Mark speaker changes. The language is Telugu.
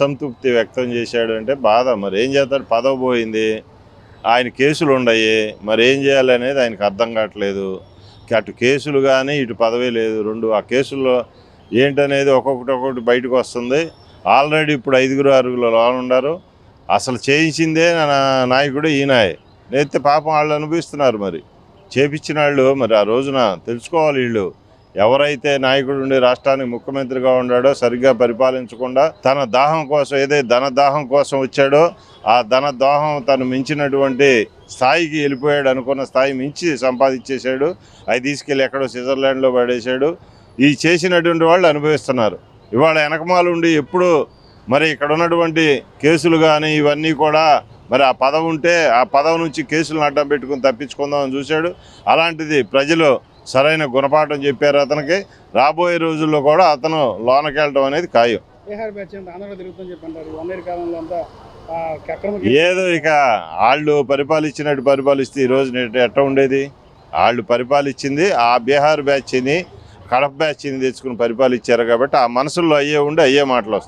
Speaker 1: అసంతృప్తి వ్యక్తం చేశాడు అంటే బాధ. మరి ఏం చేస్తాడు? పదవి పోయింది, ఆయన కేసులు ఉన్నాయి, మరి ఏం చేయాలనేది ఆయనకు అర్థం కావట్లేదు. అటు కేసులు కానీ ఇటు పదవి లేదు, రెండు. ఆ కేసుల్లో ఏంటనేది ఒక్కొక్కటి బయటకు వస్తుంది. ఆల్రెడీ ఇప్పుడు 5-6 లోనున్నారు. అసలు చేయించిందే నాయకుడు ఈయనాయే. నేతే పాపం వాళ్ళు అనుభవిస్తున్నారు. మరి చేపించిన వాళ్ళు మరి ఆ రోజున తెలుసుకోవాలి. వీళ్ళు ఎవరైతే నాయకుడు ఉండి రాష్ట్రానికి ముఖ్యమంత్రిగా ఉన్నాడో సరిగ్గా పరిపాలించకుండా తన దాహం కోసం, ఏదైతే ధనదాహం కోసం వచ్చాడో ఆ ధనదాహం తను మించినటువంటి స్థాయికి వెళ్ళిపోయాడు. అనుకున్న స్థాయి మించి సంపాదించేశాడు. అవి తీసుకెళ్ళి ఎక్కడో స్విట్జర్లాండ్లో పడేశాడు. ఈ చేసినటువంటి వాళ్ళు అనుభవిస్తున్నారు. ఇవాళ వెనకమాలు ఉండి ఎప్పుడు మరి ఇక్కడ ఉన్నటువంటి కేసులు కానీ ఇవన్నీ కూడా మరి ఆ పదవి ఉంటే ఆ పదవి నుంచి కేసులను అడ్డం పెట్టుకుని తప్పించుకుందామని చూశాడు. అలాంటిది ప్రజలు సరైన గుణపాఠం చెప్పారు అతనికి. రాబోయే రోజుల్లో కూడా అతను లోనకెళ్ళడం అనేది ఖాయం. ఏదో ఇక వాళ్ళు పరిపాలించినట్టు పరిపాలిస్తే ఈరోజు ఎట్లా ఉండేది? వాళ్ళు పరిపాలించింది ఆ బీహార్ బ్యాచ్ని, కడప బ్యాచ్ని తెచ్చుకుని పరిపాలించారు కాబట్టి ఆ మనసుల్లో అయ్యే ఉండి అయ్యే మాటలు వస్తాయి.